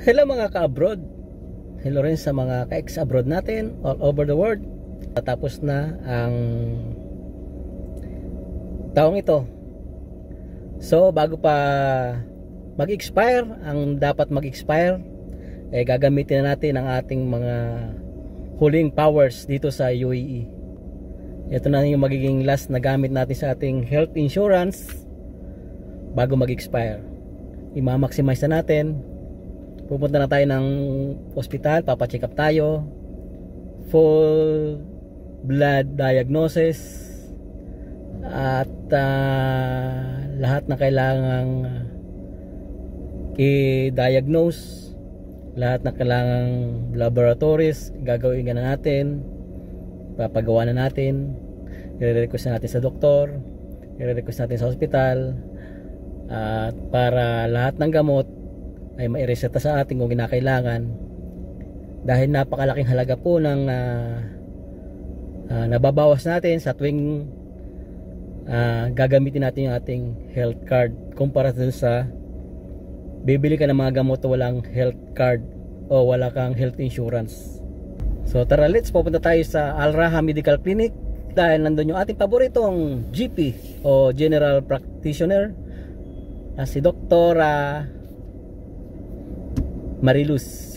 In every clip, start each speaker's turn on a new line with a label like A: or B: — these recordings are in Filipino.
A: Hello mga ka-abroad. Hello rin sa mga ka-ex-abroad natin all over the world. Tapos na ang taong ito. So bago pa mag-expire, ang dapat mag-expire, gagamitin na natin ang ating mga huling powers dito sa UAE. Ito na yung magiging last na gamit natin sa ating health insurance bago mag-expire. I-maximize na natin. Pupunta na tayo ng hospital, papacheck up tayo, full blood diagnosis, at lahat na kailangang i-diagnose, lahat na kailangang laboratories gagawin na natin, papagawa na natin, i-request na natin sa doktor, i-request natin sa hospital, at para lahat ng gamot ay maireseta sa atin kung kinakailangan, dahil napakalaking halaga po ng nababawas natin sa tuwing gagamitin natin yung ating health card kumpara sa bibili ka ng mga gamot o walang health card o wala kang health insurance. So tara, let's pupunta tayo sa Al Raha Medical Clinic dahil nandun yung ating paboritong GP o General Practitioner, si Dr. Mariluz.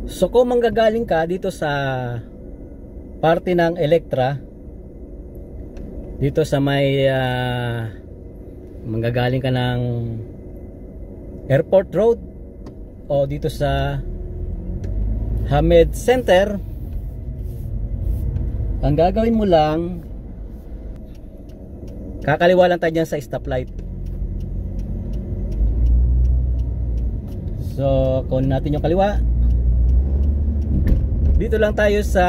A: So kung manggagaling ka dito sa parte ng Electra, dito sa may manggagaling ka ng Airport Road o dito sa Hamed Center, ang gagawin mo lang, kakaliwa lang tayo dyan sa stoplight. So kunin natin yung kaliwa. Dito lang tayo sa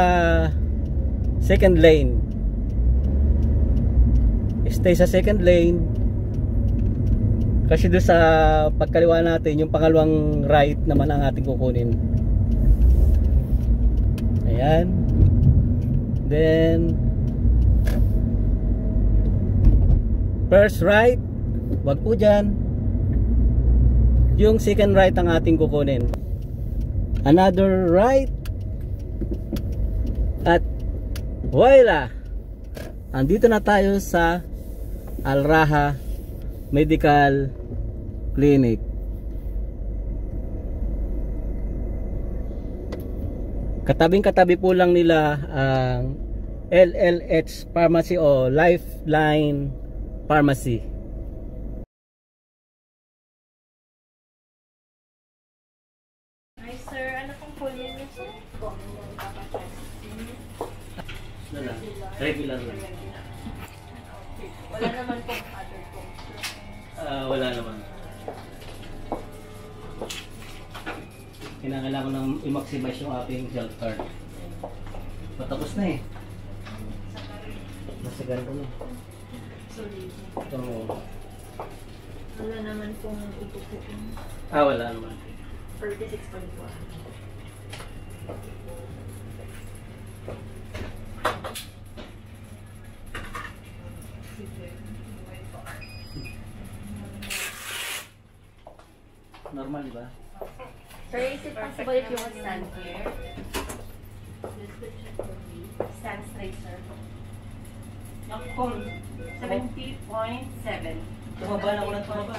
A: second lane. Stay sa second lane, kasi doon sa pagkaliwa natin, yung pangalawang right naman ang ating kukunin. Ayan. Then first right, wag po dyan. Yung second right ang ating kukunin. Another right. At voila, andito na tayo sa Al Raha Medical Clinic. Katabing-katabi po lang nila ang LLH Pharmacy o Lifeline Pharmacy.
B: Hi sir, ano pong kunin niyo sir?
A: Regular lang.
B: Wala naman pong other pong.
A: Wala naman. Kailangan ko nang i-maximize yung aking health card. Patapos na eh. Nasa ganito na.
B: Sorry.
A: So,
B: Wala naman pong upupuin.
A: wala naman.
B: 36 pa dito.
A: Normal, di ba?
B: Sir, is it possible if you would stand here? Just to check for me. Stand straight, sir.
C: Nakapon, 70.7.
A: Tumaba na ako ng tumaba.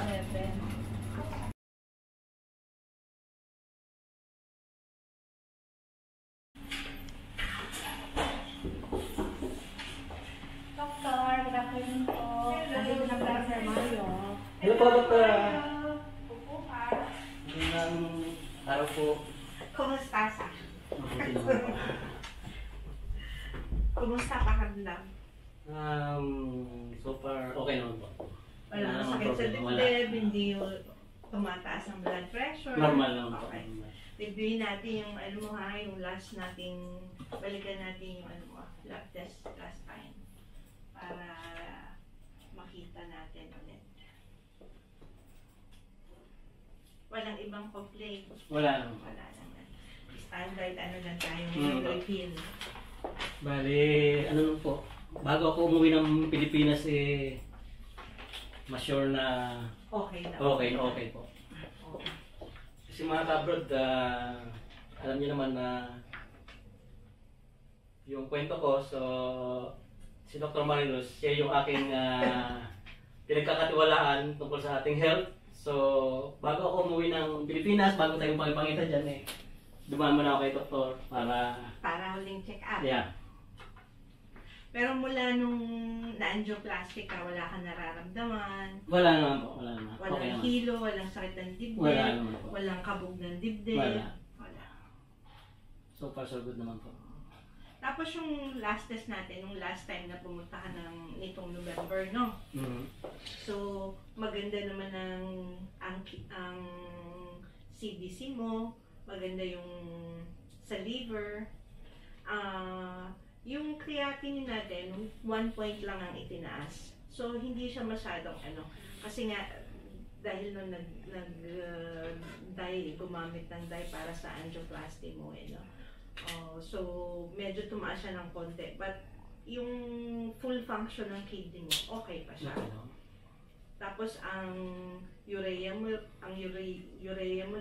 C: Doktor, good afternoon po. Nandito na pala Sir Mario.
A: Hello po, Doktor. Magandang araw po.
C: Kumusta sa?
A: Mabuti naman po.
C: Kumusta pakiramdam?
A: So far, okay naman po.
C: Wala
A: Wala
C: kang
A: namang
C: sakit sa
A: problem, wala.
C: dibdib, hindi tumataas ang blood pressure.
A: Normal naman po.
C: Okay. Reviewin natin yung ano mo ha, yung last nating, balikan natin yung ano mo, lab test last time. Para makita natin ulit. Walang ibang complaint.
A: Wala naman.
C: Wala naman. Standard ano lang tayo ngayon, refill.
A: Bali, ano nun po, bago ako umuwi ng Pilipinas mas sure na
C: Okay na.
A: okay po. Kasi mga ka-abroad, alam niyo naman na yung kwento ko, so si Dr. Marilos, siya yung aking pinagkakatiwalaan tungkol sa ating health. So, bago ako umuwi ng Pilipinas, bago tayong pakipangita dyan dumaan muna ako kay doktor
C: Para huling check-up.
A: Yeah.
C: Pero mula nung na-angioplastic ka, wala kang nararamdaman.
A: Wala naman po, wala naman. Okay
C: Walang
A: naman.
C: hilo, walang sakit ng dibdib.
A: Wala naman po.
C: Walang kabog ng dibdib.
A: Wala.
C: Wala.
A: So far so good naman po.
C: Tapos yung last test natin, nung last time na pumunta ka nitong November, no?
A: Mm-hmm.
C: So, maganda naman ang CBC mo, maganda yung sa liver. Yung creatinine natin, 1 point lang ang itinaas. So, hindi siya masyadong kasi nga, dahil nung gumamit ng dye para sa angioplasty mo, no? So, medyo tumaas siya ng konti. But, yung full function ng kidney mo, okay pa siya. Tapos, ang urea mo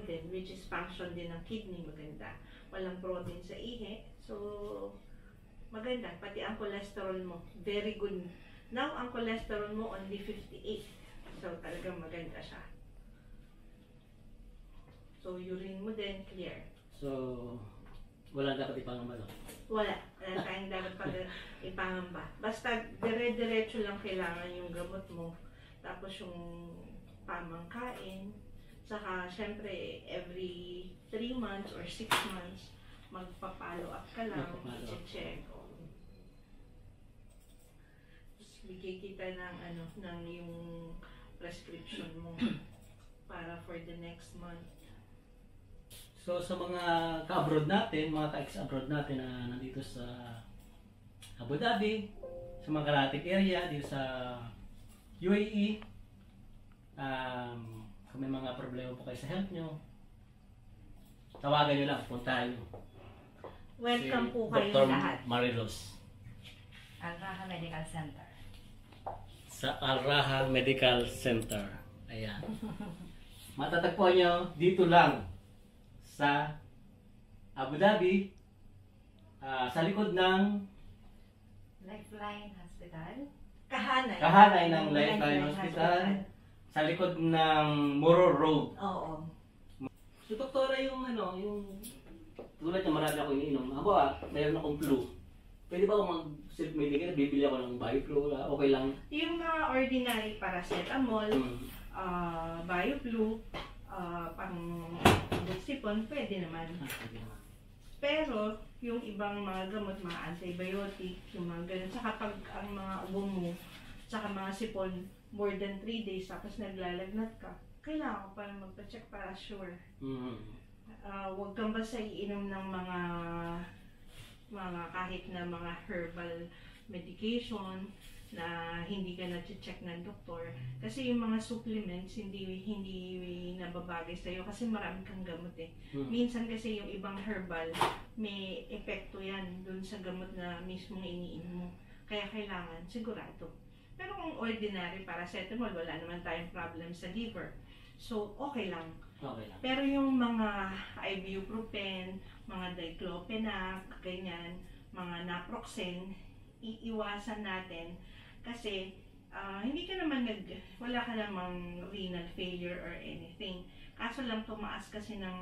C: din, which is function din ng kidney, maganda. Walang protein sa ihi. So, maganda. Pati ang cholesterol mo, very good. Now, ang cholesterol mo, only 58. So, talagang maganda siya. So, urine mo din, clear.
A: So, wala dapat ipangamba.
C: Wala tayong dapat ipangamba. Basta dire-diretso lang kailangan yung gamot mo. Tapos yung pamangkain. Saka syempre every 3 months or 6 months magpa-follow up ka lang. I-check. Bigay kita ng yung prescription mo para for the next month.
A: So sa mga ka-abroad natin, mga ka-ex-abroad natin na nandito sa Abu Dhabi, sa mga karatig area, dito sa UAE, kung may mga problema po kayo sa health nyo, tawagan nyo lang, puntahan nyo.
C: Welcome
A: Si
C: po kayo
A: Dr.
C: lahat.
A: Marilos.
B: Al-Raha Medical Center.
A: Sa Al-Raha Medical Center. Ayan. Matatagpuan nyo dito lang sa Abu Dhabi, sa likod ng
B: Lifeline Hospital.
C: Kahanay
A: ng Lifeline Hospital, sa likod ng Moro Road.
C: Oo.
A: So, doktora, yung tulad niya, marami ako iniinom. Ako mayroon akong flu. Pwede ba ako mag-self-medicate? Bibili ako ng BioFlu, okay lang?
C: Yung mga ordinary paracetamol, BioFlu, pang buksipon, pwede naman. Pero, yung ibang mga gamot, mga antibiotic, yung mga ganun, saka pag ang mga ubo mo, saka mga sipon, more than 3 days, tapos naglalagnat ka, kailangan ko pa magpa-check para sure. Huwag kang basta iinom ng mga kahit na mga herbal medication na hindi ka na-check ng doktor. Kasi yung mga supplements, hindi nababagay sa'yo kasi marami kang gamot eh. Minsan kasi yung ibang herbal, may epekto yan dun sa gamot na mismong iniinom mo. Kaya kailangan, sigurado. Pero kung ordinary paracetamol, wala naman tayong problem sa liver. So, okay lang.
A: Okay lang.
C: Pero yung mga ibuprofen, mga diclofenac, ganyan, mga naproxen, iiwasan natin kasi hindi ka naman wala ka namang renal failure or anything. Kaso lang tumaas kasi ng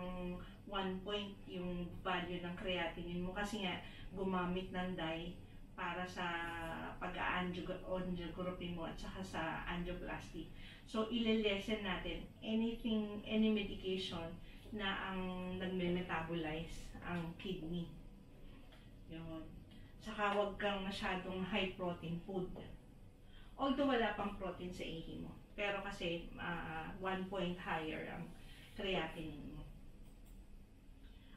C: 1 point yung value ng creatinine mo kasi nga gumamit ng dye para sa pag-angiography mo at saka sa angioplasty. So, ilelesen natin any medication na ang nagme-metabolize ang kidney. Yun. Saka huwag kang masyadong high protein food. Although wala pang protein sa ihi mo. Pero kasi 1 point higher ang creatinine mo.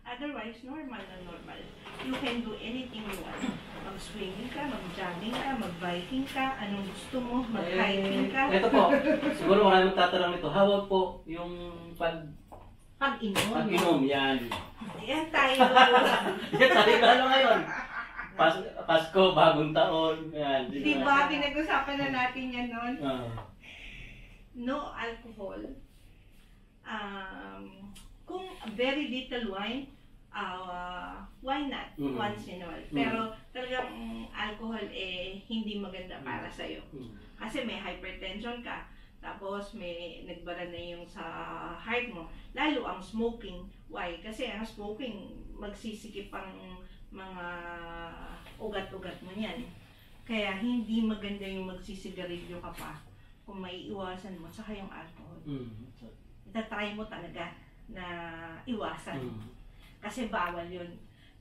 C: Otherwise, normal na normal. You can do anything you want. Mag-swimming ka, mag-jogging ka, mag-biking ka, anong gusto mo, mag-hiking ka.
A: Ito po, siguro maraming magtatanong nito. Hawag po yung
C: Pag-inom.
A: pag-inom, yan.
C: Yan tayo.
A: Yan, sabi ko ano ngayon. Pasko, bagong taon. Yan.
C: Di ba, pinag-usapan na natin yan noon? No alcohol. Kung very little wine, why not? Once in a while. Pero talagang alcohol hindi maganda para sa'yo. Kasi may hypertension ka. Tapos may nagbara na yung sa heart mo. Lalo ang smoking. Why? Kasi ang smoking magsisikip ang mga ugat-ugat mo yan. Kaya hindi maganda yung magsisigarilyo ka pa kung maiiwasan mo. Saka yung alcohol. Itatry mo talaga na iwasan. Kasi bawal yun.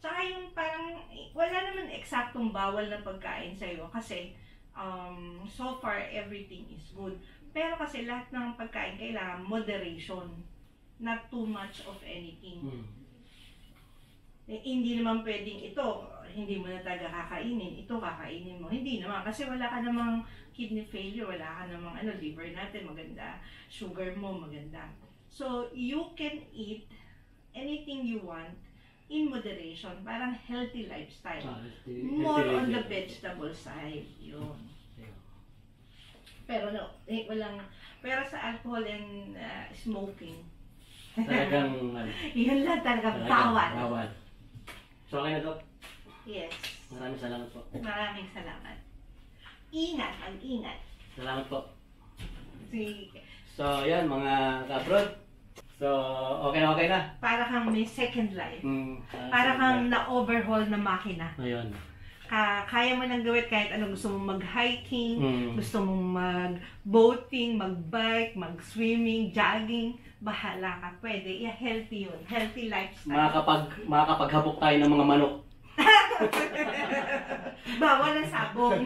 C: Saka yung parang wala naman eksaktong bawal na pagkain sa'yo. Kasi so far everything is good. Pero kasi lahat ng pagkain kailangan moderation. Not too much of anything. Hindi naman pwedeng ito, hindi mo na talaga kakainin, ito kakainin mo. Hindi naman, kasi wala ka namang kidney failure, wala ka namang liver natin maganda, sugar mo maganda. So, you can eat anything you want in moderation, parang healthy lifestyle. More on the vegetable side, yun. Pero no, walang, pero sa alcohol and smoking,
A: Talagang,
C: yun lang talaga, bawal.
A: Bawal. So, okay na to?
C: Yes.
A: Maraming salamat po.
C: Maraming salamat. Ingat, ang ingat.
A: Salamat po.
C: Sige.
A: So, yan mga kabrod. So, okay na.
C: Para kang may second life. Para
A: second
C: kang na-overhaul na makina.
A: Ayun.
C: Kaya mo nang gawin kahit ano. Gusto mong mag-hiking, gusto mong mag-boating, mag-bike, mag-swimming, jogging. Bahala ka. Pwede. Healthy yun. Healthy lifestyle.
A: Makakapaghabok tayo ng mga manok.
C: Bawal ang sabong.